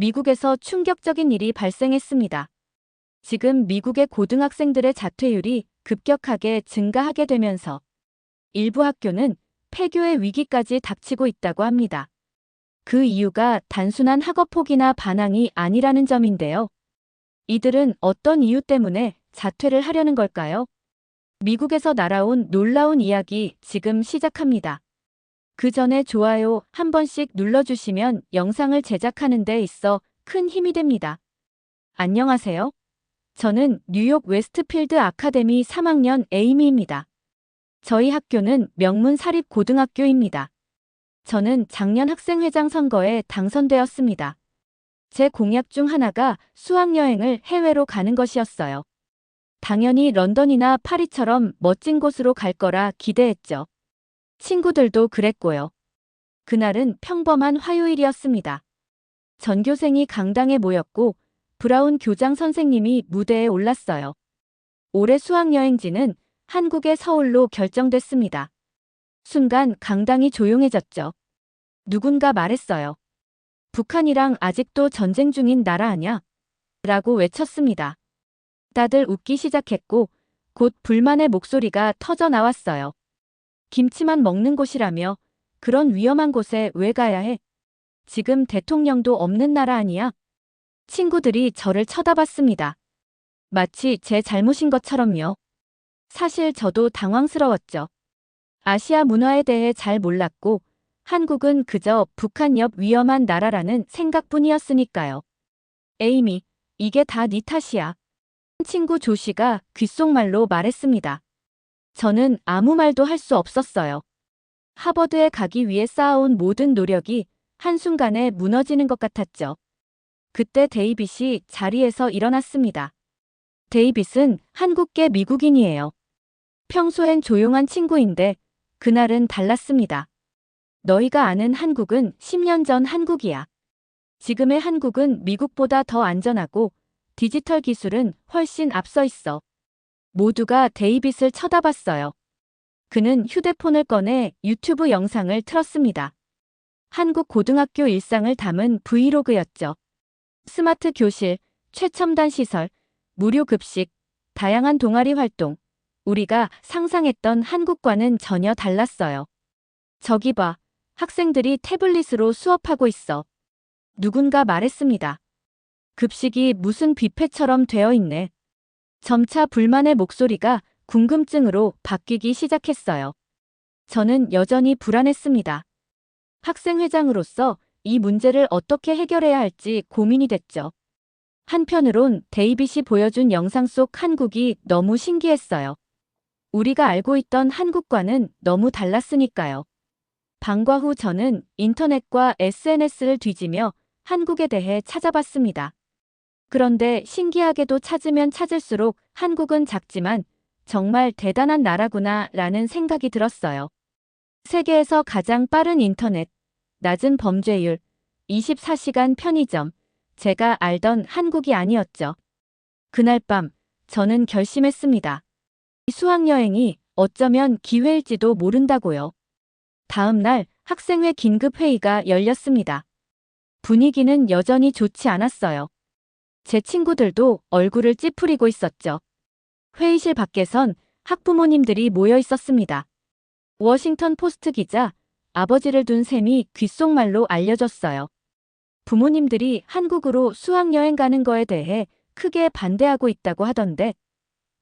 미국에서 충격적인 일이 발생했습니다. 지금 미국의 고등학생들의 자퇴율이 급격하게 증가하게 되면서 일부 학교는 폐교의 위기까지 닥치고 있다고 합니다. 그 이유가 단순한 학업 포기나 반항이 아니라는 점인데요. 이들은 어떤 이유 때문에 자퇴를 하려는 걸까요? 미국에서 날아온 놀라운 이야기 지금 시작합니다. 그 전에 좋아요 한 번씩 눌러주시면 영상을 제작하는 데 있어 큰 힘이 됩니다. 안녕하세요. 저는 뉴욕 웨스트필드 아카데미 3학년 에이미입니다. 저희 학교는 명문 사립 고등학교입니다. 저는 작년 학생회장 선거에 당선되었습니다. 제 공약 중 하나가 수학여행을 해외로 가는 것이었어요. 당연히 런던이나 파리처럼 멋진 곳으로 갈 거라 기대했죠. 친구들도 그랬고요. 그날은 평범한 화요일이었습니다. 전교생이 강당에 모였고 브라운 교장 선생님이 무대에 올랐어요. 올해 수학여행지는 한국의 서울로 결정됐습니다. 순간 강당이 조용해졌죠. 누군가 말했어요. 북한이랑 아직도 전쟁 중인 나라 아냐? 라고 외쳤습니다. 다들 웃기 시작했고 곧 불만의 목소리가 터져 나왔어요. 김치만 먹는 곳이라며 그런 위험한 곳에 왜 가야 해? 지금 대통령도 없는 나라 아니야? 친구들이 저를 쳐다봤습니다. 마치 제 잘못인 것처럼요. 사실 저도 당황스러웠죠. 아시아 문화에 대해 잘 몰랐고 한국은 그저 북한 옆 위험한 나라라는 생각뿐이었으니까요. 에이미, 이게 다 네 탓이야. 친구 조씨가 귓속말로 말했습니다. 저는 아무 말도 할 수 없었어요. 하버드에 가기 위해 쌓아온 모든 노력이 한순간에 무너지는 것 같았죠. 그때 데이빗이 자리에서 일어났습니다. 데이빗은 한국계 미국인이에요. 평소엔 조용한 친구인데 그날은 달랐습니다. 너희가 아는 한국은 10년 전 한국이야. 지금의 한국은 미국보다 더 안전하고 디지털 기술은 훨씬 앞서 있어. 모두가 데이빗을 쳐다봤어요. 그는 휴대폰을 꺼내 유튜브 영상을 틀었습니다. 한국 고등학교 일상을 담은 브이로그였죠. 스마트 교실, 최첨단 시설, 무료 급식, 다양한 동아리 활동. 우리가 상상했던 한국과는 전혀 달랐어요. 저기 봐, 학생들이 태블릿으로 수업하고 있어. 누군가 말했습니다. 급식이 무슨 뷔페처럼 되어 있네. 점차 불만의 목소리가 궁금증으로 바뀌기 시작했어요. 저는 여전히 불안했습니다. 학생회장으로서 이 문제를 어떻게 해결해야 할지 고민이 됐죠. 한편으론 데이빗이 보여준 영상 속 한국이 너무 신기했어요. 우리가 알고 있던 한국과는 너무 달랐으니까요. 방과 후 저는 인터넷과 SNS를 뒤지며 한국에 대해 찾아봤습니다. 그런데 신기하게도 찾으면 찾을수록 한국은 작지만 정말 대단한 나라구나 라는 생각이 들었어요. 세계에서 가장 빠른 인터넷, 낮은 범죄율, 24시간 편의점, 제가 알던 한국이 아니었죠. 그날 밤 저는 결심했습니다. 이 수학여행이 어쩌면 기회일지도 모른다고요. 다음 날 학생회 긴급회의가 열렸습니다. 분위기는 여전히 좋지 않았어요. 제 친구들도 얼굴을 찌푸리고 있었죠. 회의실 밖에선 학부모님들이 모여 있었습니다. 워싱턴 포스트 기자, 아버지를 둔 셈이 귓속말로 알려줬어요. 부모님들이 한국으로 수학여행 가는 거에 대해 크게 반대하고 있다고 하던데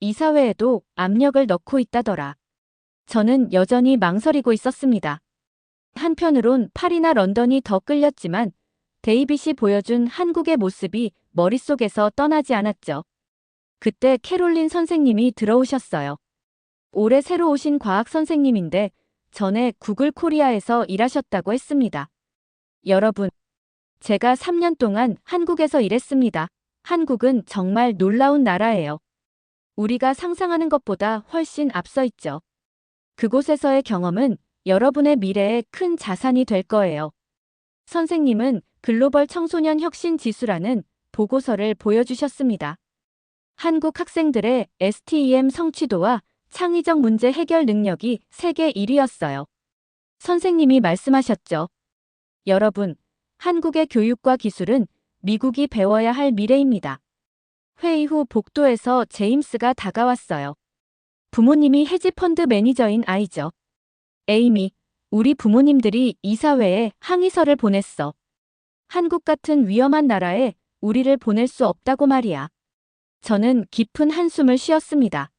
이사회에도 압력을 넣고 있다더라. 저는 여전히 망설이고 있었습니다. 한편으론 파리나 런던이 더 끌렸지만 데이빗이 보여준 한국의 모습이 머릿속에서 떠나지 않았죠. 그때 캐롤린 선생님이 들어오셨어요. 올해 새로 오신 과학 선생님인데 전에 구글 코리아에서 일하셨다고 했습니다. 여러분, 제가 3년 동안 한국에서 일했습니다. 한국은 정말 놀라운 나라예요. 우리가 상상하는 것보다 훨씬 앞서 있죠. 그곳에서의 경험은 여러분의 미래에 큰 자산이 될 거예요. 선생님은 글로벌 청소년 혁신 지수라는 보고서를 보여주셨습니다. 한국 학생들의 STEM 성취도와 창의적 문제 해결 능력이 세계 1위였어요. 선생님이 말씀하셨죠. 여러분, 한국의 교육과 기술은 미국이 배워야 할 미래입니다. 회의 후 복도에서 제임스가 다가왔어요. 부모님이 헤지펀드 매니저인 아이죠. 에이미, 우리 부모님들이 이사회에 항의서를 보냈어. 한국 같은 위험한 나라에 우리를 보낼 수 없다고 말이야. 저는 깊은 한숨을 쉬었습니다.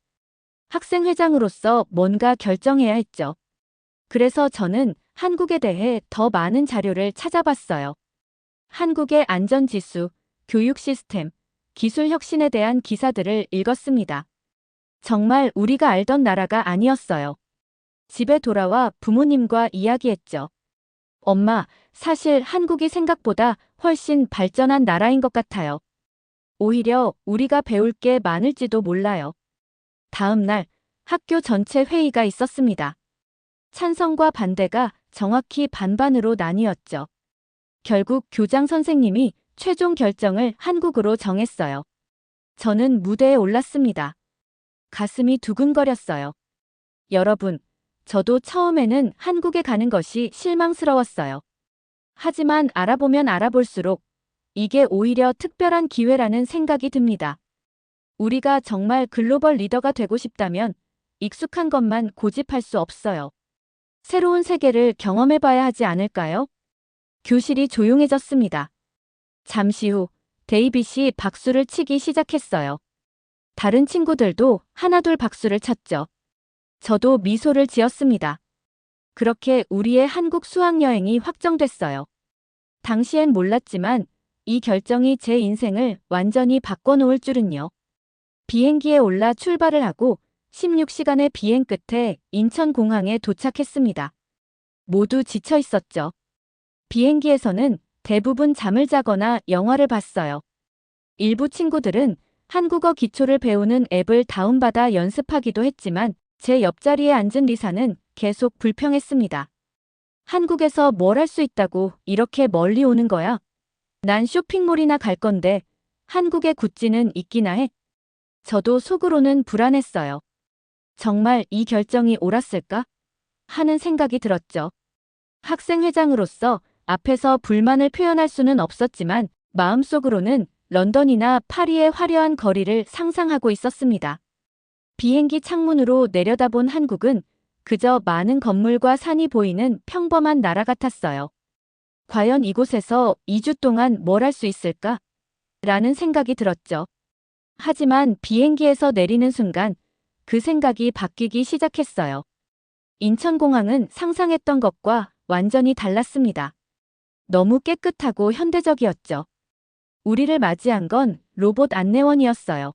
학생회장으로서 뭔가 결정해야 했죠. 그래서 저는 한국에 대해 더 많은 자료를 찾아봤어요. 한국의 안전지수, 교육 시스템, 기술 혁신에 대한 기사들을 읽었습니다. 정말 우리가 알던 나라가 아니었어요. 집에 돌아와 부모님과 이야기했죠. 엄마, 사실 한국이 생각보다 훨씬 발전한 나라인 것 같아요. 오히려 우리가 배울 게 많을지도 몰라요. 다음 날 학교 전체 회의가 있었습니다. 찬성과 반대가 정확히 반반으로 나뉘었죠. 결국 교장 선생님이 최종 결정을 한국으로 정했어요. 저는 무대에 올랐습니다. 가슴이 두근거렸어요. 여러분, 저도 처음에는 한국에 가는 것이 실망스러웠어요. 하지만 알아보면 알아볼수록 이게 오히려 특별한 기회라는 생각이 듭니다. 우리가 정말 글로벌 리더가 되고 싶다면 익숙한 것만 고집할 수 없어요. 새로운 세계를 경험해봐야 하지 않을까요? 교실이 조용해졌습니다. 잠시 후 데이빗이 박수를 치기 시작했어요. 다른 친구들도 하나둘 박수를 쳤죠. 저도 미소를 지었습니다. 그렇게 우리의 한국 수학여행이 확정됐어요. 당시엔 몰랐지만 이 결정이 제 인생을 완전히 바꿔놓을 줄은요. 비행기에 올라 출발을 하고 16시간의 비행 끝에 인천공항에 도착했습니다. 모두 지쳐 있었죠. 비행기에서는 대부분 잠을 자거나 영화를 봤어요. 일부 친구들은 한국어 기초를 배우는 앱을 다운받아 연습하기도 했지만 제 옆자리에 앉은 리사는 계속 불평했습니다. 한국에서 뭘 할 수 있다고 이렇게 멀리 오는 거야? 난 쇼핑몰이나 갈 건데 한국에 구찌는 있기나 해? 저도 속으로는 불안했어요. 정말 이 결정이 옳았을까? 하는 생각이 들었죠. 학생회장으로서 앞에서 불만을 표현할 수는 없었지만 마음속으로는 런던이나 파리의 화려한 거리를 상상하고 있었습니다. 비행기 창문으로 내려다본 한국은 그저 많은 건물과 산이 보이는 평범한 나라 같았어요. 과연 이곳에서 2주 동안 뭘 할 수 있을까? 라는 생각이 들었죠. 하지만 비행기에서 내리는 순간 그 생각이 바뀌기 시작했어요. 인천공항은 상상했던 것과 완전히 달랐습니다. 너무 깨끗하고 현대적이었죠. 우리를 맞이한 건 로봇 안내원이었어요.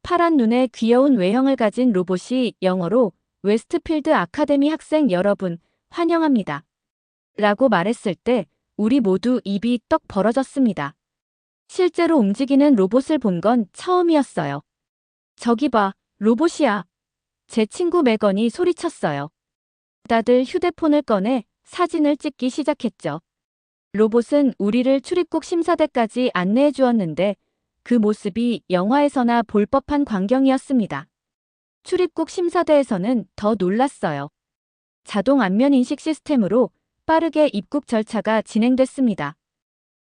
파란 눈에 귀여운 외형을 가진 로봇이 영어로 웨스트필드 아카데미 학생 여러분, 환영합니다. 라고 말했을 때 우리 모두 입이 떡 벌어졌습니다. 실제로 움직이는 로봇을 본 건 처음이었어요. 저기 봐, 로봇이야. 제 친구 메건이 소리쳤어요. 다들 휴대폰을 꺼내 사진을 찍기 시작했죠. 로봇은 우리를 출입국 심사대까지 안내해 주었는데 그 모습이 영화에서나 볼 법한 광경이었습니다. 출입국 심사대에서는 더 놀랐어요. 자동 안면 인식 시스템으로 빠르게 입국 절차가 진행됐습니다.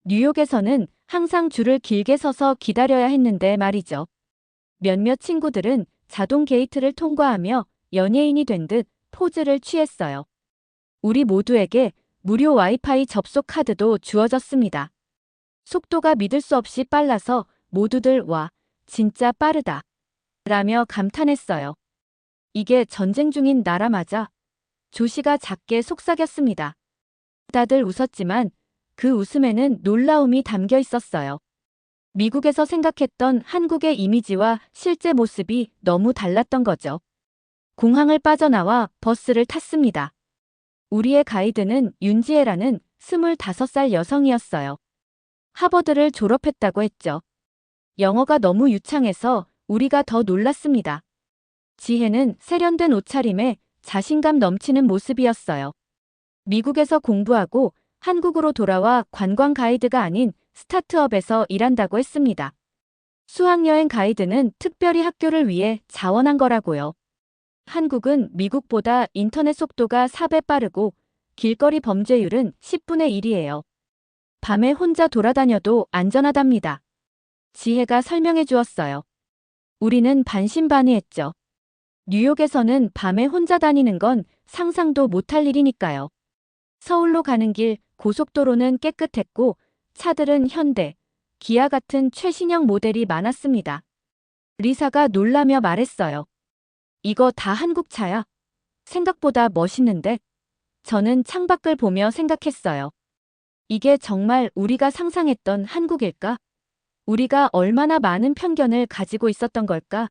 뉴욕에서는 항상 줄을 길게 서서 기다려야 했는데 말이죠. 몇몇 친구들은 자동 게이트를 통과하며 연예인이 된 듯 포즈를 취했어요. 우리 모두에게 무료 와이파이 접속 카드도 주어졌습니다. 속도가 믿을 수 없이 빨라서 모두들 와, 진짜 빠르다. 라며 감탄했어요. 이게 전쟁 중인 나라 맞아? 조시가 작게 속삭였습니다. 다들 웃었지만 그 웃음에는 놀라움이 담겨 있었어요. 미국에서 생각했던 한국의 이미지와 실제 모습이 너무 달랐던 거죠. 공항을 빠져나와 버스를 탔습니다. 우리의 가이드는 윤지혜라는 25살 여성이었어요. 하버드를 졸업했다고 했죠. 영어가 너무 유창해서 우리가 더 놀랐습니다. 지혜는 세련된 옷차림에 자신감 넘치는 모습이었어요. 미국에서 공부하고 한국으로 돌아와 관광 가이드가 아닌 스타트업에서 일한다고 했습니다. 수학여행 가이드는 특별히 학교를 위해 자원한 거라고요. 한국은 미국보다 인터넷 속도가 4배 빠르고 길거리 범죄율은 10분의 1이에요. 밤에 혼자 돌아다녀도 안전하답니다. 지혜가 설명해 주었어요. 우리는 반신반의했죠. 뉴욕에서는 밤에 혼자 다니는 건 상상도 못할 일이니까요. 서울로 가는 길 고속도로는 깨끗했고 차들은 현대, 기아 같은 최신형 모델이 많았습니다. 리사가 놀라며 말했어요. 이거 다 한국 차야. 생각보다 멋있는데? 저는 창밖을 보며 생각했어요. 이게 정말 우리가 상상했던 한국일까? 우리가 얼마나 많은 편견을 가지고 있었던 걸까?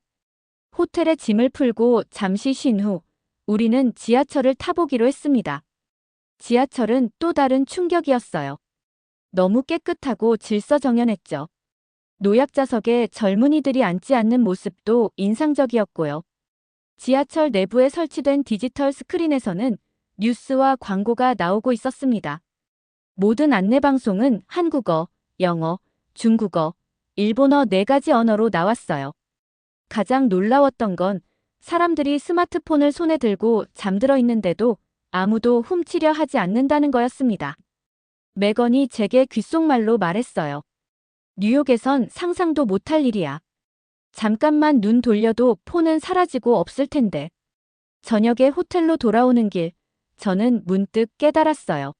호텔에 짐을 풀고 잠시 쉰 후 우리는 지하철을 타보기로 했습니다. 지하철은 또 다른 충격이었어요. 너무 깨끗하고 질서정연했죠. 노약자석에 젊은이들이 앉지 않는 모습도 인상적이었고요. 지하철 내부에 설치된 디지털 스크린에서는 뉴스와 광고가 나오고 있었습니다. 모든 안내방송은 한국어, 영어, 중국어, 일본어 4가지 언어로 나왔어요. 가장 놀라웠던 건 사람들이 스마트폰을 손에 들고 잠들어 있는데도 아무도 훔치려 하지 않는다는 거였습니다. 메건이 제게 귓속말로 말했어요. 뉴욕에선 상상도 못할 일이야. 잠깐만 눈 돌려도 폰은 사라지고 없을 텐데. 저녁에 호텔로 돌아오는 길, 저는 문득 깨달았어요.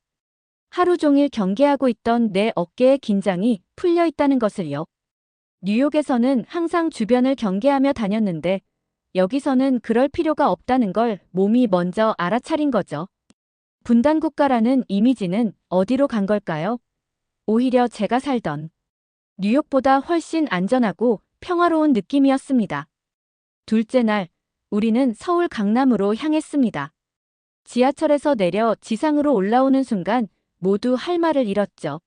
하루 종일 경계하고 있던 내 어깨의 긴장이 풀려 있다는 것을요. 뉴욕에서는 항상 주변을 경계하며 다녔는데 여기서는 그럴 필요가 없다는 걸 몸이 먼저 알아차린 거죠. 분단국가라는 이미지는 어디로 간 걸까요? 오히려 제가 살던 뉴욕보다 훨씬 안전하고 평화로운 느낌이었습니다. 둘째 날, 우리는 서울 강남으로 향했습니다. 지하철에서 내려 지상으로 올라오는 순간 모두 할 말을 잃었죠.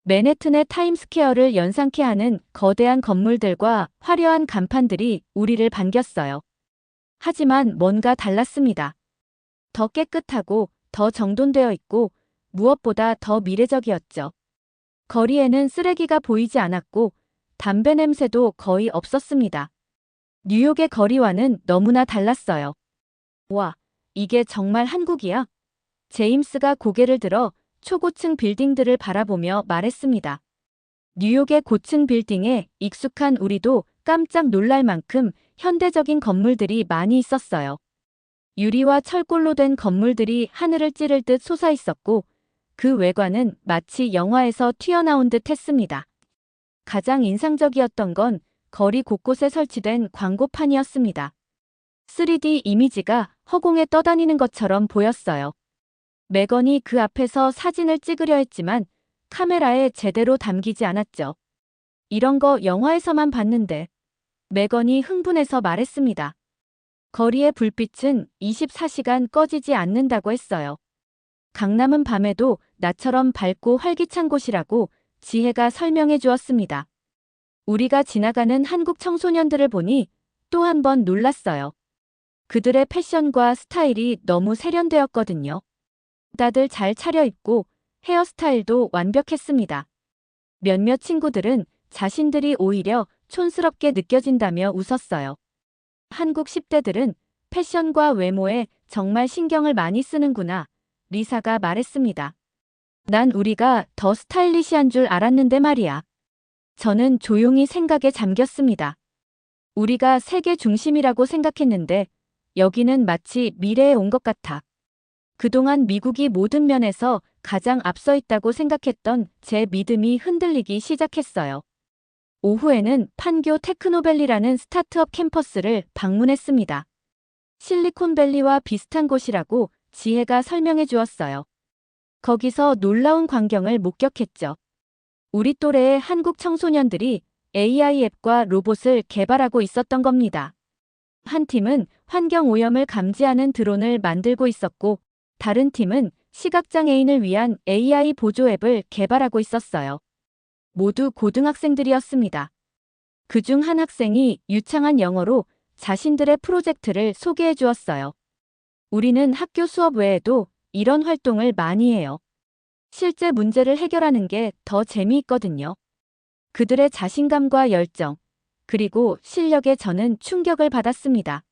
맨해튼의 타임스퀘어를 연상케 하는 거대한 건물들과 화려한 간판들이 우리를 반겼어요. 하지만 뭔가 달랐습니다. 더 깨끗하고 더 정돈되어 있고 무엇보다 더 미래적이었죠. 거리에는 쓰레기가 보이지 않았고 담배 냄새도 거의 없었습니다. 뉴욕의 거리와는 너무나 달랐어요. 와, 이게 정말 한국이야? 제임스가 고개를 들어 초고층 빌딩들을 바라보며 말했습니다. 뉴욕의 고층 빌딩에 익숙한 우리도 깜짝 놀랄 만큼 현대적인 건물들이 많이 있었어요. 유리와 철골로 된 건물들이 하늘을 찌를 듯 솟아 있었고 그 외관은 마치 영화에서 튀어나온 듯 했습니다. 가장 인상적이었던 건 거리 곳곳에 설치된 광고판이었습니다. 3D 이미지가 허공에 떠다니는 것처럼 보였어요. 메건이 그 앞에서 사진을 찍으려 했지만 카메라에 제대로 담기지 않았죠. 이런 거 영화에서만 봤는데. 메건이 흥분해서 말했습니다. 거리의 불빛은 24시간 꺼지지 않는다고 했어요. 강남은 밤에도 나처럼 밝고 활기찬 곳이라고 지혜가 설명해 주었습니다. 우리가 지나가는 한국 청소년들을 보니 또 한 번 놀랐어요. 그들의 패션과 스타일이 너무 세련되었거든요. 다들 잘 차려입고 헤어스타일도 완벽했습니다. 몇몇 친구들은 자신들이 오히려 촌스럽게 느껴진다며 웃었어요. 한국 10대들은 패션과 외모에 정말 신경을 많이 쓰는구나, 리사가 말했습니다. 난 우리가 더 스타일리시한 줄 알았는데 말이야. 저는 조용히 생각에 잠겼습니다. 우리가 세계 중심이라고 생각했는데 여기는 마치 미래에 온 것 같아. 그동안 미국이 모든 면에서 가장 앞서 있다고 생각했던 제 믿음이 흔들리기 시작했어요. 오후에는 판교 테크노밸리라는 스타트업 캠퍼스를 방문했습니다. 실리콘밸리와 비슷한 곳이라고 지혜가 설명해 주었어요. 거기서 놀라운 광경을 목격했죠. 우리 또래의 한국 청소년들이 AI 앱과 로봇을 개발하고 있었던 겁니다. 한 팀은 환경오염을 감지하는 드론을 만들고 있었고 다른 팀은 시각장애인을 위한 AI 보조 앱을 개발하고 있었어요. 모두 고등학생들이었습니다. 그중 한 학생이 유창한 영어로 자신들의 프로젝트를 소개해 주었어요. 우리는 학교 수업 외에도 이런 활동을 많이 해요. 실제 문제를 해결하는 게 더 재미있거든요. 그들의 자신감과 열정, 그리고 실력에 저는 충격을 받았습니다.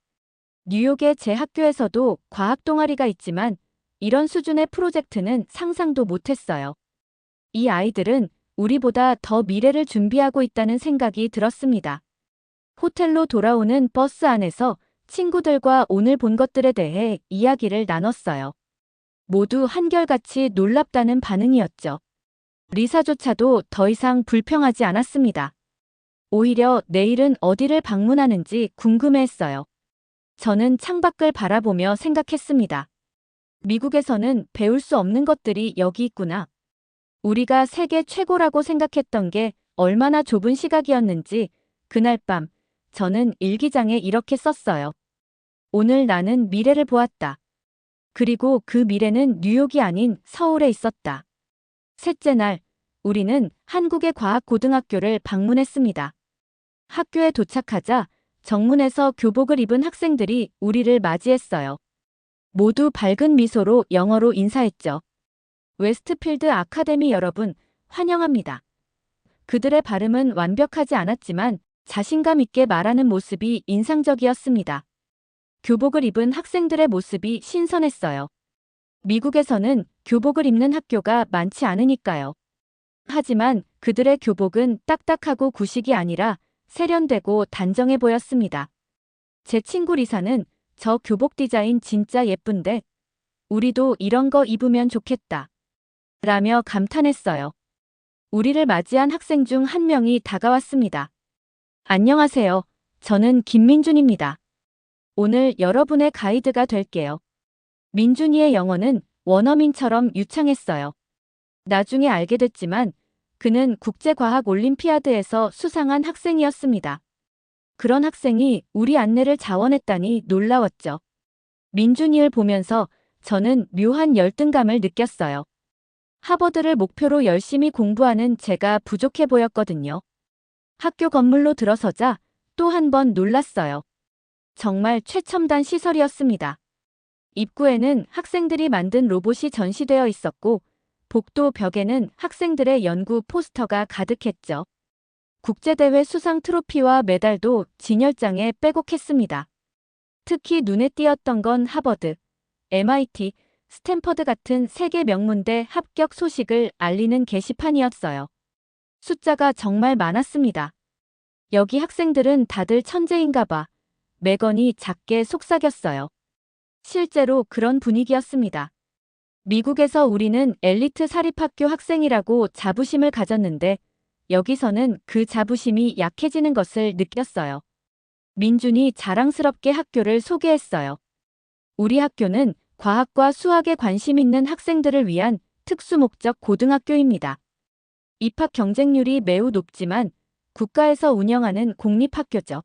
뉴욕의 제 학교에서도 과학 동아리가 있지만 이런 수준의 프로젝트는 상상도 못했어요. 이 아이들은 우리보다 더 미래를 준비하고 있다는 생각이 들었습니다. 호텔로 돌아오는 버스 안에서 친구들과 오늘 본 것들에 대해 이야기를 나눴어요. 모두 한결같이 놀랍다는 반응이었죠. 리사조차도 더 이상 불평하지 않았습니다. 오히려 내일은 어디를 방문하는지 궁금해했어요. 저는 창밖을 바라보며 생각했습니다. 미국에서는 배울 수 없는 것들이 여기 있구나. 우리가 세계 최고라고 생각했던 게 얼마나 좁은 시각이었는지 그날 밤 저는 일기장에 이렇게 썼어요. 오늘 나는 미래를 보았다. 그리고 그 미래는 뉴욕이 아닌 서울에 있었다. 셋째 날, 우리는 한국의 과학고등학교를 방문했습니다. 학교에 도착하자 정문에서 교복을 입은 학생들이 우리를 맞이했어요. 모두 밝은 미소로 영어로 인사했죠. 웨스트필드 아카데미 여러분, 환영합니다. 그들의 발음은 완벽하지 않았지만 자신감 있게 말하는 모습이 인상적이었습니다. 교복을 입은 학생들의 모습이 신선했어요. 미국에서는 교복을 입는 학교가 많지 않으니까요. 하지만 그들의 교복은 딱딱하고 구식이 아니라 세련되고 단정해 보였습니다. 제 친구 리사는 저 교복 디자인 진짜 예쁜데 우리도 이런 거 입으면 좋겠다. 라며 감탄했어요. 우리를 맞이한 학생 중 한 명이 다가왔습니다. 안녕하세요. 저는 김민준입니다. 오늘 여러분의 가이드가 될게요. 민준이의 영어는 원어민처럼 유창했어요. 나중에 알게 됐지만 그는 국제과학올림피아드에서 수상한 학생이었습니다. 그런 학생이 우리 안내를 자원했다니 놀라웠죠. 민준이를 보면서 저는 묘한 열등감을 느꼈어요. 하버드를 목표로 열심히 공부하는 제가 부족해 보였거든요. 학교 건물로 들어서자 또 한 번 놀랐어요. 정말 최첨단 시설이었습니다. 입구에는 학생들이 만든 로봇이 전시되어 있었고 복도 벽에는 학생들의 연구 포스터가 가득했죠. 국제대회 수상 트로피와 메달도 진열장에 빼곡했습니다. 특히 눈에 띄었던 건 하버드, MIT, 스탠퍼드 같은 세계 명문대 합격 소식을 알리는 게시판이었어요. 숫자가 정말 많았습니다. 여기 학생들은 다들 천재인가 봐. 매건이 작게 속삭였어요. 실제로 그런 분위기였습니다. 미국에서 우리는 엘리트 사립학교 학생이라고 자부심을 가졌는데 여기서는 그 자부심이 약해지는 것을 느꼈어요. 민준이 자랑스럽게 학교를 소개했어요. 우리 학교는 과학과 수학에 관심 있는 학생들을 위한 특수목적 고등학교입니다. 입학 경쟁률이 매우 높지만 국가에서 운영하는 공립학교죠.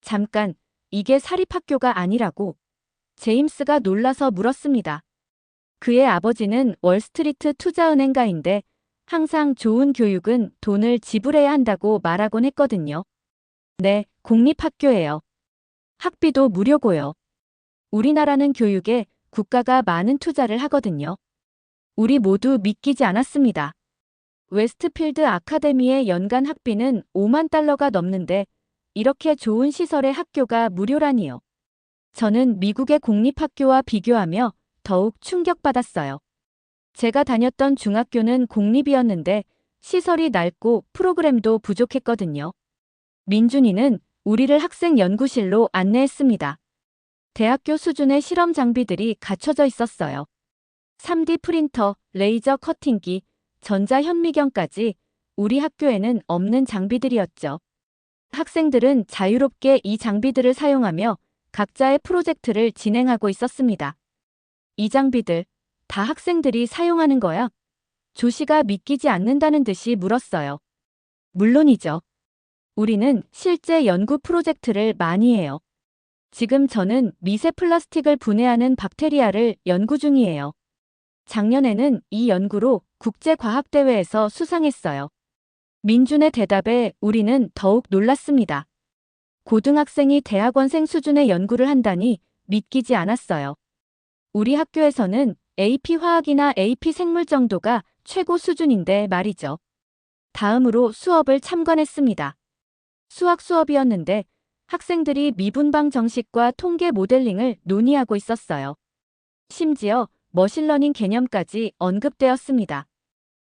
잠깐, 이게 사립학교가 아니라고? 제임스가 놀라서 물었습니다. 그의 아버지는 월스트리트 투자은행가인데 항상 좋은 교육은 돈을 지불해야 한다고 말하곤 했거든요. 네, 공립학교예요. 학비도 무료고요. 우리나라는 교육에 국가가 많은 투자를 하거든요. 우리 모두 믿기지 않았습니다. 웨스트필드 아카데미의 연간 학비는 5만 달러가 넘는데 이렇게 좋은 시설의 학교가 무료라니요. 저는 미국의 공립학교와 비교하며 더욱 충격받았어요. 제가 다녔던 중학교는 공립이었는데 시설이 낡고 프로그램도 부족했거든요. 민준이는 우리를 학생 연구실로 안내했습니다. 대학교 수준의 실험 장비들이 갖춰져 있었어요. 3D 프린터, 레이저 커팅기, 전자현미경까지 우리 학교에는 없는 장비들이었죠. 학생들은 자유롭게 이 장비들을 사용하며 각자의 프로젝트를 진행하고 있었습니다. 이 장비들, 다 학생들이 사용하는 거야? 조씨가 믿기지 않는다는 듯이 물었어요. 물론이죠. 우리는 실제 연구 프로젝트를 많이 해요. 지금 저는 미세 플라스틱을 분해하는 박테리아를 연구 중이에요. 작년에는 이 연구로 국제과학대회에서 수상했어요. 민준의 대답에 우리는 더욱 놀랐습니다. 고등학생이 대학원생 수준의 연구를 한다니 믿기지 않았어요. 우리 학교에서는 AP 화학이나 AP 생물 정도가 최고 수준인데 말이죠. 다음으로 수업을 참관했습니다. 수학 수업이었는데 학생들이 미분방 정식과 통계 모델링을 논의하고 있었어요. 심지어 머신러닝 개념까지 언급되었습니다.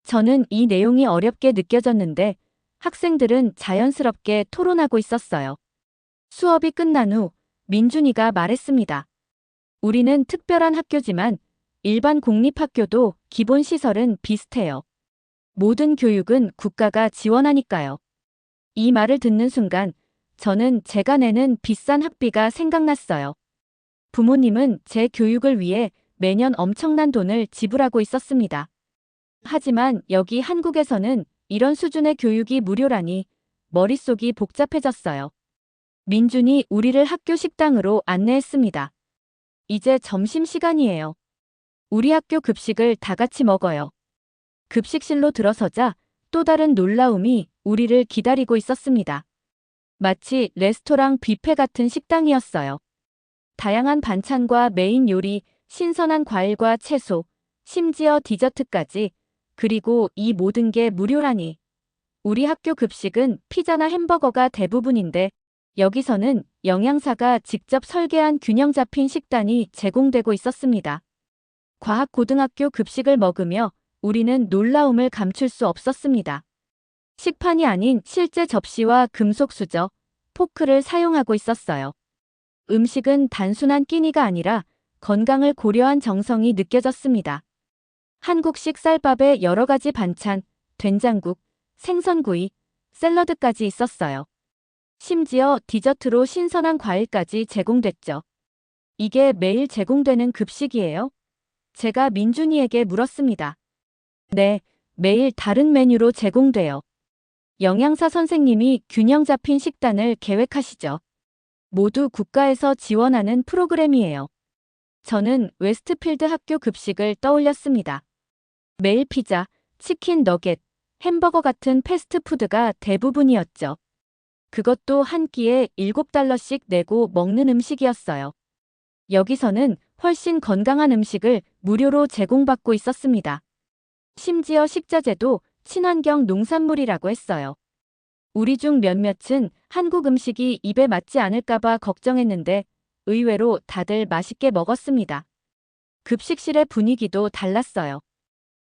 저는 이 내용이 어렵게 느껴졌는데 학생들은 자연스럽게 토론하고 있었어요. 수업이 끝난 후 민준이가 말했습니다. 우리는 특별한 학교지만 일반 공립학교도 기본 시설은 비슷해요. 모든 교육은 국가가 지원하니까요. 이 말을 듣는 순간 저는 제가 내는 비싼 학비가 생각났어요. 부모님은 제 교육을 위해 매년 엄청난 돈을 지불하고 있었습니다. 하지만 여기 한국에서는 이런 수준의 교육이 무료라니 머릿속이 복잡해졌어요. 민준이 우리를 학교 식당으로 안내했습니다. 이제 점심시간이에요. 우리 학교 급식을 다 같이 먹어요. 급식실로 들어서자 또 다른 놀라움이 우리를 기다리고 있었습니다. 마치 레스토랑 뷔페 같은 식당이었어요. 다양한 반찬과 메인 요리, 신선한 과일과 채소, 심지어 디저트까지, 그리고 이 모든 게 무료라니. 우리 학교 급식은 피자나 햄버거가 대부분인데 여기서는 영양사가 직접 설계한 균형 잡힌 식단이 제공되고 있었습니다. 과학고등학교 급식을 먹으며 우리는 놀라움을 감출 수 없었습니다. 식판이 아닌 실제 접시와 금속 수저, 포크를 사용하고 있었어요. 음식은 단순한 끼니가 아니라 건강을 고려한 정성이 느껴졌습니다. 한국식 쌀밥에 여러 가지 반찬, 된장국, 생선구이, 샐러드까지 있었어요. 심지어 디저트로 신선한 과일까지 제공됐죠. 이게 매일 제공되는 급식이에요? 제가 민준이에게 물었습니다. 네, 매일 다른 메뉴로 제공돼요. 영양사 선생님이 균형 잡힌 식단을 계획하시죠. 모두 국가에서 지원하는 프로그램이에요. 저는 웨스트필드 학교 급식을 떠올렸습니다. 매일 피자, 치킨 너겟, 햄버거 같은 패스트푸드가 대부분이었죠. 그것도 한 끼에 $7씩 내고 먹는 음식이었어요. 여기서는 훨씬 건강한 음식을 무료로 제공받고 있었습니다. 심지어 식자재도 친환경 농산물이라고 했어요. 우리 중 몇몇은 한국 음식이 입에 맞지 않을까봐 걱정했는데 의외로 다들 맛있게 먹었습니다. 급식실의 분위기도 달랐어요.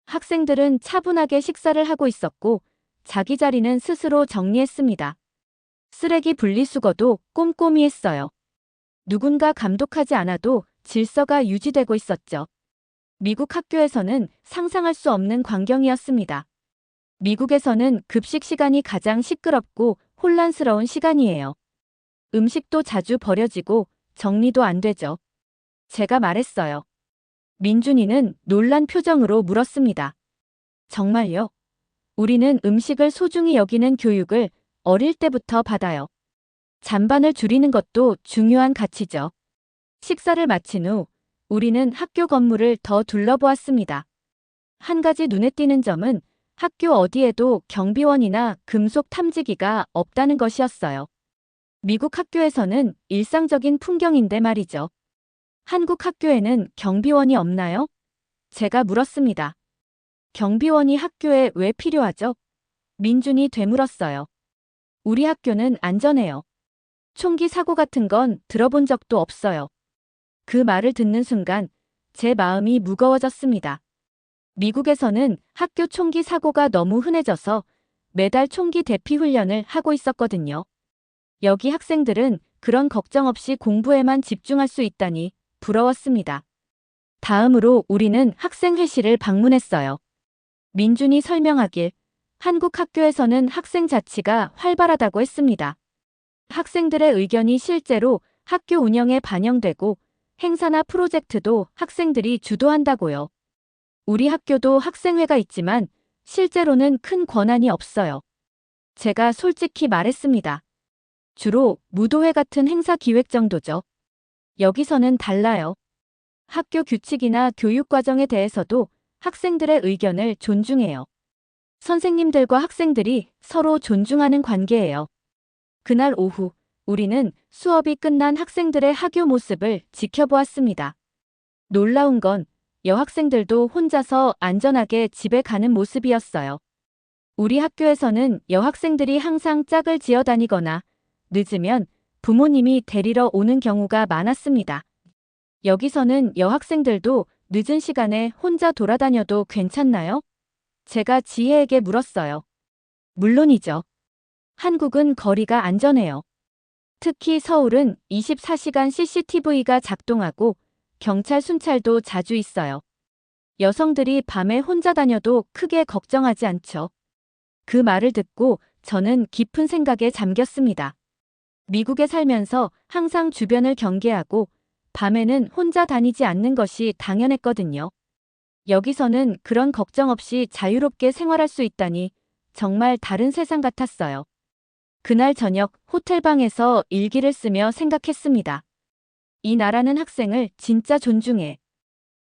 학생들은 차분하게 식사를 하고 있었고 자기 자리는 스스로 정리했습니다. 쓰레기 분리수거도 꼼꼼히 했어요. 누군가 감독하지 않아도 질서가 유지되고 있었죠. 미국 학교에서는 상상할 수 없는 광경이었습니다. 미국에서는 급식 시간이 가장 시끄럽고 혼란스러운 시간이에요. 음식도 자주 버려지고 정리도 안 되죠. 제가 말했어요. 민준이는 놀란 표정으로 물었습니다. 정말요? 우리는 음식을 소중히 여기는 교육을 어릴 때부터 받아요. 잔반을 줄이는 것도 중요한 가치죠. 식사를 마친 후 우리는 학교 건물을 더 둘러보았습니다. 한 가지 눈에 띄는 점은 학교 어디에도 경비원이나 금속 탐지기가 없다는 것이었어요. 미국 학교에서는 일상적인 풍경인데 말이죠. 한국 학교에는 경비원이 없나요? 제가 물었습니다. 경비원이 학교에 왜 필요하죠? 민준이 되물었어요. 우리 학교는 안전해요. 총기 사고 같은 건 들어본 적도 없어요. 그 말을 듣는 순간 제 마음이 무거워졌습니다. 미국에서는 학교 총기 사고가 너무 흔해져서 매달 총기 대피 훈련을 하고 있었거든요. 여기 학생들은 그런 걱정 없이 공부에만 집중할 수 있다니 부러웠습니다. 다음으로 우리는 학생회실을 방문했어요. 민준이 설명하길 한국 학교에서는 학생 자치가 활발하다고 했습니다. 학생들의 의견이 실제로 학교 운영에 반영되고 행사나 프로젝트도 학생들이 주도한다고요. 우리 학교도 학생회가 있지만 실제로는 큰 권한이 없어요. 제가 솔직히 말했습니다. 주로 무도회 같은 행사 기획 정도죠. 여기서는 달라요. 학교 규칙이나 교육 과정에 대해서도 학생들의 의견을 존중해요. 선생님들과 학생들이 서로 존중하는 관계예요. 그날 오후 우리는 수업이 끝난 학생들의 하교 모습을 지켜보았습니다. 놀라운 건 여학생들도 혼자서 안전하게 집에 가는 모습이었어요. 우리 학교에서는 여학생들이 항상 짝을 지어 다니거나 늦으면 부모님이 데리러 오는 경우가 많았습니다. 여기서는 여학생들도 늦은 시간에 혼자 돌아다녀도 괜찮나요? 제가 지혜에게 물었어요. 물론이죠. 한국은 거리가 안전해요. 특히 서울은 24시간 CCTV가 작동하고 경찰 순찰도 자주 있어요. 여성들이 밤에 혼자 다녀도 크게 걱정하지 않죠. 그 말을 듣고 저는 깊은 생각에 잠겼습니다. 미국에 살면서 항상 주변을 경계하고 밤에는 혼자 다니지 않는 것이 당연했거든요. 여기서는 그런 걱정 없이 자유롭게 생활할 수 있다니 정말 다른 세상 같았어요. 그날 저녁 호텔방에서 일기를 쓰며 생각했습니다. 이 나라는 학생을 진짜 존중해.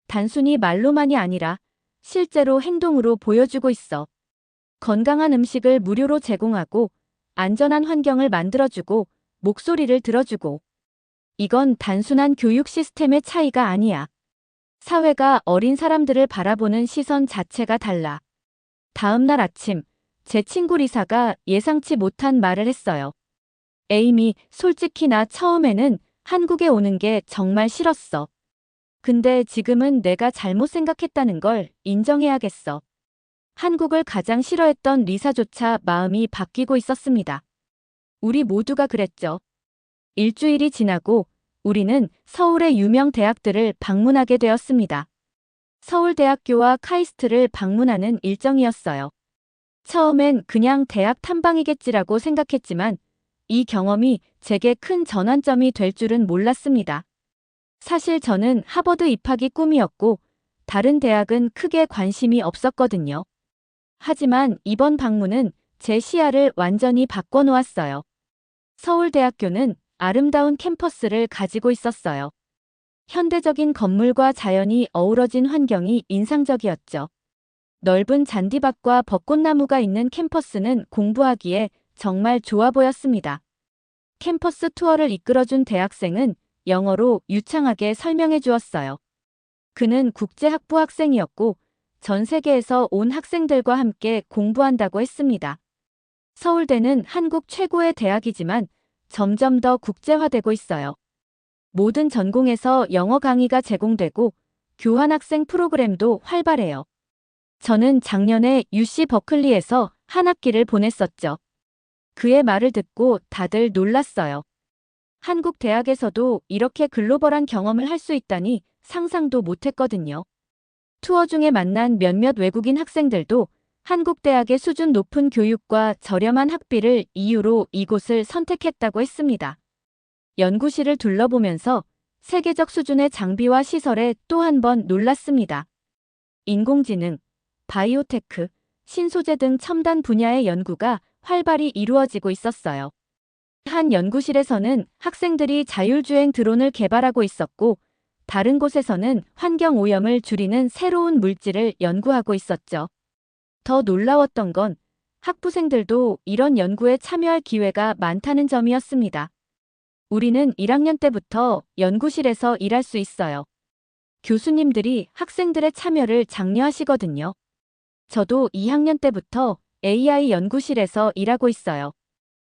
단순히 말로만이 아니라 실제로 행동으로 보여주고 있어. 건강한 음식을 무료로 제공하고 안전한 환경을 만들어주고 목소리를 들어주고. 이건 단순한 교육 시스템의 차이가 아니야. 사회가 어린 사람들을 바라보는 시선 자체가 달라. 다음 날 아침, 제 친구 리사가 예상치 못한 말을 했어요. 에이미, 솔직히 나 처음에는 한국에 오는 게 정말 싫었어. 근데 지금은 내가 잘못 생각했다는 걸 인정해야겠어. 한국을 가장 싫어했던 리사조차 마음이 바뀌고 있었습니다. 우리 모두가 그랬죠. 일주일이 지나고 우리는 서울의 유명 대학들을 방문하게 되었습니다. 서울대학교와 카이스트를 방문하는 일정이었어요. 처음엔 그냥 대학 탐방이겠지라고 생각했지만 이 경험이 제게 큰 전환점이 될 줄은 몰랐습니다. 사실 저는 하버드 입학이 꿈이었고 다른 대학은 크게 관심이 없었거든요. 하지만 이번 방문은 제 시야를 완전히 바꿔놓았어요. 서울대학교는 아름다운 캠퍼스를 가지고 있었어요. 현대적인 건물과 자연이 어우러진 환경이 인상적이었죠. 넓은 잔디밭과 벚꽃나무가 있는 캠퍼스는 공부하기에 정말 좋아 보였습니다. 캠퍼스 투어를 이끌어준 대학생은 영어로 유창하게 설명해 주었어요. 그는 국제학부 학생이었고 전 세계에서 온 학생들과 함께 공부한다고 했습니다. 서울대는 한국 최고의 대학이지만 점점 더 국제화되고 있어요. 모든 전공에서 영어 강의가 제공되고 교환학생 프로그램도 활발해요. 저는 작년에 UC 버클리에서 한 학기를 보냈었죠. 그의 말을 듣고 다들 놀랐어요. 한국 대학에서도 이렇게 글로벌한 경험을 할 수 있다니 상상도 못했거든요. 투어 중에 만난 몇몇 외국인 학생들도 한국 대학의 수준 높은 교육과 저렴한 학비를 이유로 이곳을 선택했다고 했습니다. 연구실을 둘러보면서 세계적 수준의 장비와 시설에 또 한 번 놀랐습니다. 인공지능, 바이오테크, 신소재 등 첨단 분야의 연구가 활발히 이루어지고 있었어요. 한 연구실에서는 학생들이 자율주행 드론을 개발하고 있었고 다른 곳에서는 환경 오염을 줄이는 새로운 물질을 연구하고 있었죠. 더 놀라웠던 건 학부생들도 이런 연구에 참여할 기회가 많다는 점이었습니다. 우리는 1학년 때부터 연구실에서 일할 수 있어요. 교수님들이 학생들의 참여를 장려하시거든요. 저도 2학년 때부터 AI 연구실에서 일하고 있어요.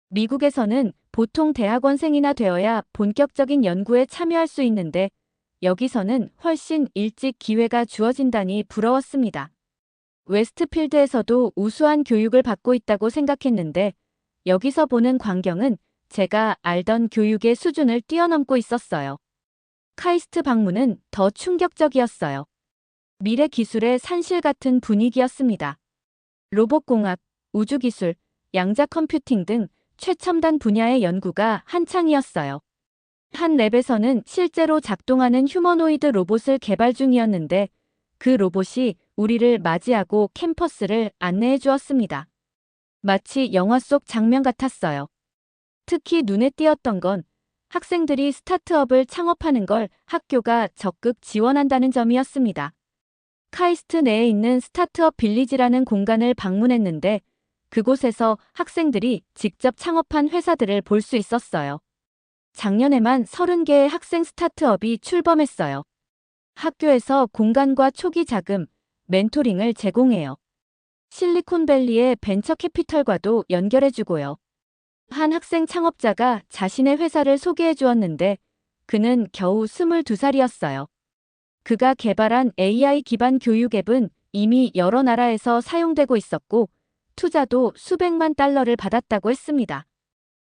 미국에서는 보통 대학원생이나 되어야 본격적인 연구에 참여할 수 있는데 여기서는 훨씬 일찍 기회가 주어진다니 부러웠습니다. 웨스트필드에서도 우수한 교육을 받고 있다고 생각했는데 여기서 보는 광경은 제가 알던 교육의 수준을 뛰어넘고 있었어요. 카이스트 방문은 더 충격적이었어요. 미래 기술의 산실 같은 분위기였습니다. 로봇공학, 우주기술, 양자 컴퓨팅 등 최첨단 분야의 연구가 한창이었어요. 한 랩에서는 실제로 작동하는 휴머노이드 로봇을 개발 중이었는데 그 로봇이 우리를 맞이하고 캠퍼스를 안내해 주었습니다. 마치 영화 속 장면 같았어요. 특히 눈에 띄었던 건 학생들이 스타트업을 창업하는 걸 학교가 적극 지원한다는 점이었습니다. 카이스트 내에 있는 스타트업 빌리지라는 공간을 방문했는데 그곳에서 학생들이 직접 창업한 회사들을 볼 수 있었어요. 작년에만 30개의 학생 스타트업이 출범했어요. 학교에서 공간과 초기 자금, 멘토링을 제공해요. 실리콘밸리의 벤처 캐피털과도 연결해주고요. 한 학생 창업자가 자신의 회사를 소개해 주었는데 그는 겨우 22살이었어요. 그가 개발한 AI 기반 교육 앱은 이미 여러 나라에서 사용되고 있었고 투자도 수백만 달러를 받았다고 했습니다.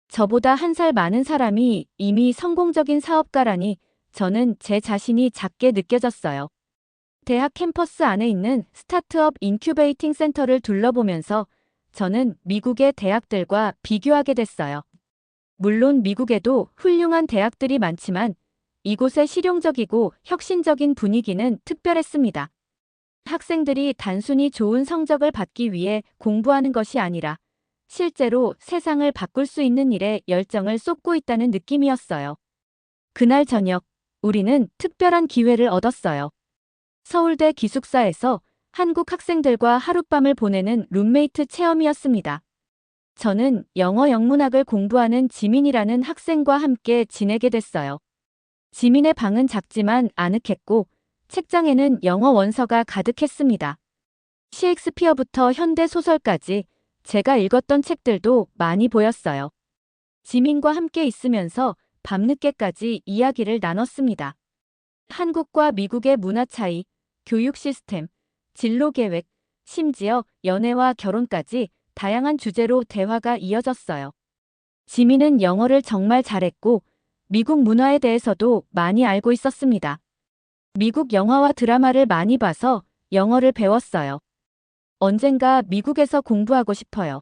저보다 한 살 많은 사람이 이미 성공적인 사업가라니 저는 제 자신이 작게 느껴졌어요. 대학 캠퍼스 안에 있는 스타트업 인큐베이팅 센터를 둘러보면서 저는 미국의 대학들과 비교하게 됐어요. 물론 미국에도 훌륭한 대학들이 많지만 이곳의 실용적이고 혁신적인 분위기는 특별했습니다. 학생들이 단순히 좋은 성적을 받기 위해 공부하는 것이 아니라 실제로 세상을 바꿀 수 있는 일에 열정을 쏟고 있다는 느낌이었어요. 그날 저녁, 우리는 특별한 기회를 얻었어요. 서울대 기숙사에서 한국 학생들과 하룻밤을 보내는 룸메이트 체험이었습니다. 저는 영어 영문학을 공부하는 지민이라는 학생과 함께 지내게 됐어요. 지민의 방은 작지만 아늑했고 책장에는 영어 원서가 가득했습니다. 셰익스피어부터 현대 소설까지 제가 읽었던 책들도 많이 보였어요. 지민과 함께 있으면서 밤늦게까지 이야기를 나눴습니다. 한국과 미국의 문화 차이, 교육 시스템, 진로 계획, 심지어 연애와 결혼까지 다양한 주제로 대화가 이어졌어요. 지민은 영어를 정말 잘했고 미국 문화에 대해서도 많이 알고 있었습니다. 미국 영화와 드라마를 많이 봐서 영어를 배웠어요. 언젠가 미국에서 공부하고 싶어요.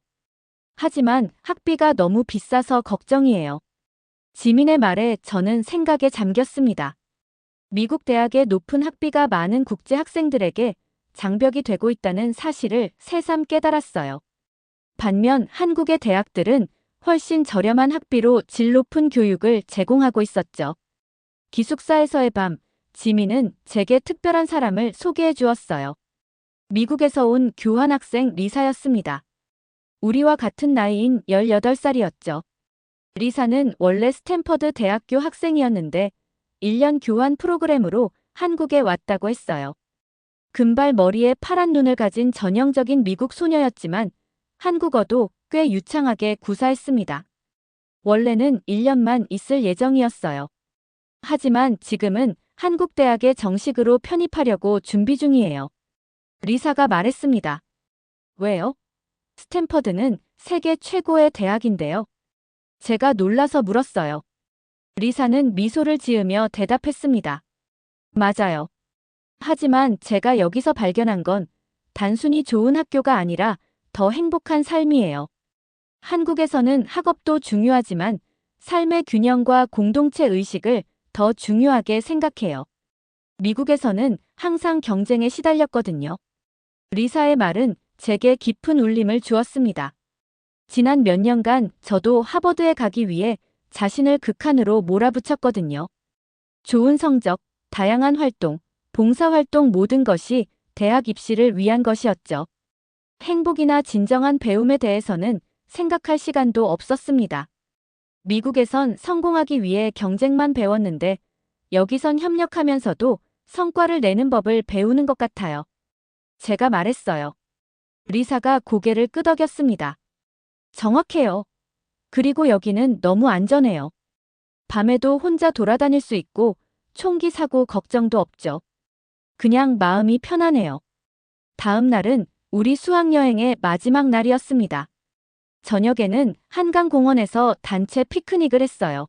하지만 학비가 너무 비싸서 걱정이에요. 지민의 말에 저는 생각에 잠겼습니다. 미국 대학의 높은 학비가 많은 국제 학생들에게 장벽이 되고 있다는 사실을 새삼 깨달았어요. 반면 한국의 대학들은 훨씬 저렴한 학비로 질 높은 교육을 제공하고 있었죠. 기숙사에서의 밤, 지민은 제게 특별한 사람을 소개해 주었어요. 미국에서 온 교환학생 리사였습니다. 우리와 같은 나이인 18살이었죠. 리사는 원래 스탠퍼드 대학교 학생이었는데 1년 교환 프로그램으로 한국에 왔다고 했어요. 금발 머리에 파란 눈을 가진 전형적인 미국 소녀였지만 한국어도 꽤 유창하게 구사했습니다. 원래는 1년만 있을 예정이었어요. 하지만 지금은 한국 대학에 정식으로 편입하려고 준비 중이에요. 리사가 말했습니다. 왜요? 스탠퍼드는 세계 최고의 대학인데요. 제가 놀라서 물었어요. 리사는 미소를 지으며 대답했습니다. 맞아요. 하지만 제가 여기서 발견한 건 단순히 좋은 학교가 아니라 더 행복한 삶이에요. 한국에서는 학업도 중요하지만 삶의 균형과 공동체 의식을 더 중요하게 생각해요. 미국에서는 항상 경쟁에 시달렸거든요. 리사의 말은 제게 깊은 울림을 주었습니다. 지난 몇 년간 저도 하버드에 가기 위해 자신을 극한으로 몰아붙였거든요. 좋은 성적, 다양한 활동, 봉사활동 모든 것이 대학 입시를 위한 것이었죠. 행복이나 진정한 배움에 대해서는 생각할 시간도 없었습니다. 미국에선 성공하기 위해 경쟁만 배웠는데 여기선 협력하면서도 성과를 내는 법을 배우는 것 같아요. 제가 말했어요. 리사가 고개를 끄덕였습니다. 정확해요. 그리고 여기는 너무 안전해요. 밤에도 혼자 돌아다닐 수 있고 총기 사고 걱정도 없죠. 그냥 마음이 편안해요. 다음 날은 우리 수학여행의 마지막 날이었습니다. 저녁에는 한강공원에서 단체 피크닉을 했어요.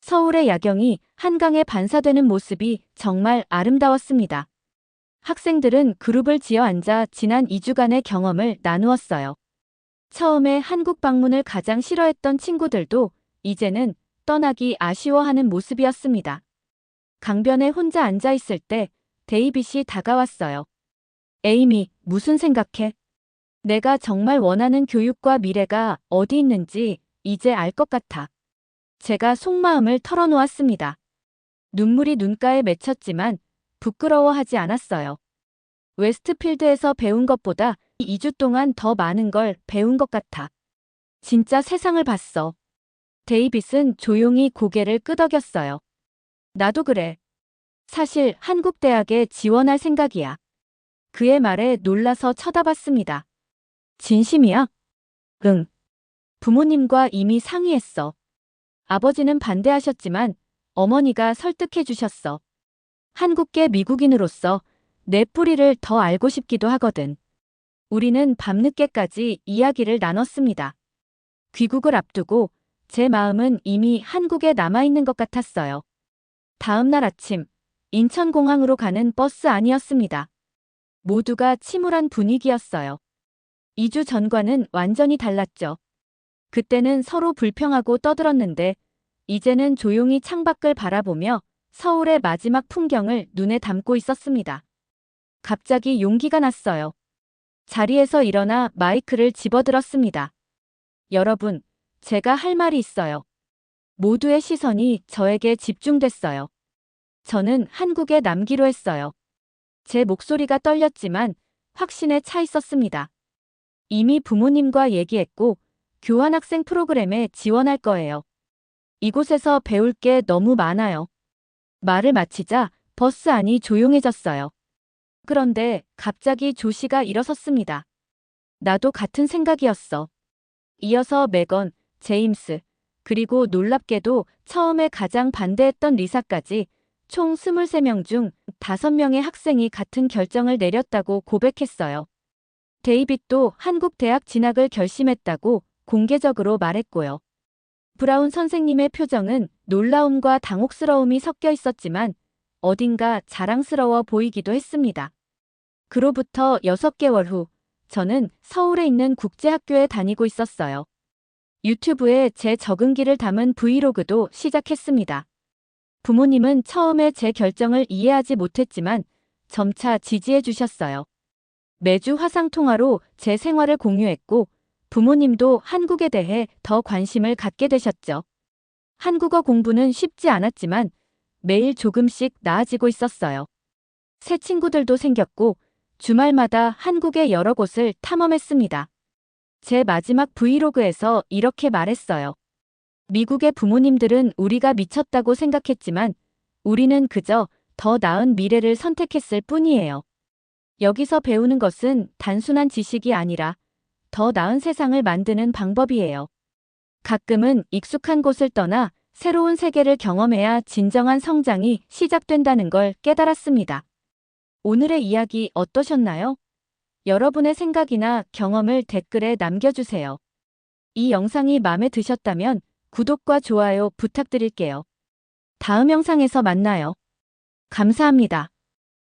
서울의 야경이 한강에 반사되는 모습이 정말 아름다웠습니다. 학생들은 그룹을 지어 앉아 지난 2주간의 경험을 나누었어요. 처음에 한국 방문을 가장 싫어했던 친구들도 이제는 떠나기 아쉬워하는 모습이었습니다. 강변에 혼자 앉아 있을 때 데이빗이 다가왔어요. 에이미, 무슨 생각해? 내가 정말 원하는 교육과 미래가 어디 있는지 이제 알 것 같아. 제가 속마음을 털어놓았습니다. 눈물이 눈가에 맺혔지만 부끄러워하지 않았어요. 웨스트필드에서 배운 것보다 2주 동안 더 많은 걸 배운 것 같아. 진짜 세상을 봤어. 데이빗은 조용히 고개를 끄덕였어요. 나도 그래. 사실 한국 대학에 지원할 생각이야. 그의 말에 놀라서 쳐다봤습니다. 진심이야? 응. 부모님과 이미 상의했어. 아버지는 반대하셨지만 어머니가 설득해 주셨어. 한국계 미국인으로서 내 뿌리를 더 알고 싶기도 하거든. 우리는 밤늦게까지 이야기를 나눴습니다. 귀국을 앞두고 제 마음은 이미 한국에 남아있는 것 같았어요. 다음 날 아침, 인천공항으로 가는 버스 안이었습니다. 모두가 침울한 분위기였어요. 2주 전과는 완전히 달랐죠. 그때는 서로 불평하고 떠들었는데 이제는 조용히 창밖을 바라보며 서울의 마지막 풍경을 눈에 담고 있었습니다. 갑자기 용기가 났어요. 자리에서 일어나 마이크를 집어들었습니다. 여러분, 제가 할 말이 있어요. 모두의 시선이 저에게 집중됐어요. 저는 한국에 남기로 했어요. 제 목소리가 떨렸지만 확신에 차 있었습니다. 이미 부모님과 얘기했고 교환학생 프로그램에 지원할 거예요. 이곳에서 배울 게 너무 많아요. 말을 마치자 버스 안이 조용해졌어요. 그런데 갑자기 조 씨가 일어섰습니다. 나도 같은 생각이었어. 이어서 메건, 제임스, 그리고 놀랍게도 처음에 가장 반대했던 리사까지 총 23명 중 5명의 학생이 같은 결정을 내렸다고 고백했어요. 데이빗도 한국 대학 진학을 결심했다고 공개적으로 말했고요. 브라운 선생님의 표정은 놀라움과 당혹스러움이 섞여 있었지만 어딘가 자랑스러워 보이기도 했습니다. 그로부터 6개월 후, 저는 서울에 있는 국제학교에 다니고 있었어요. 유튜브에 제 적응기를 담은 브이로그도 시작했습니다. 부모님은 처음에 제 결정을 이해하지 못했지만 점차 지지해 주셨어요. 매주 화상통화로 제 생활을 공유했고 부모님도 한국에 대해 더 관심을 갖게 되셨죠. 한국어 공부는 쉽지 않았지만 매일 조금씩 나아지고 있었어요. 새 친구들도 생겼고 주말마다 한국의 여러 곳을 탐험했습니다. 제 마지막 브이로그에서 이렇게 말했어요. 미국의 부모님들은 우리가 미쳤다고 생각했지만 우리는 그저 더 나은 미래를 선택했을 뿐이에요. 여기서 배우는 것은 단순한 지식이 아니라 더 나은 세상을 만드는 방법이에요. 가끔은 익숙한 곳을 떠나 새로운 세계를 경험해야 진정한 성장이 시작된다는 걸 깨달았습니다. 오늘의 이야기 어떠셨나요? 여러분의 생각이나 경험을 댓글에 남겨주세요. 이 영상이 마음에 드셨다면 구독과 좋아요 부탁드릴게요. 다음 영상에서 만나요. 감사합니다.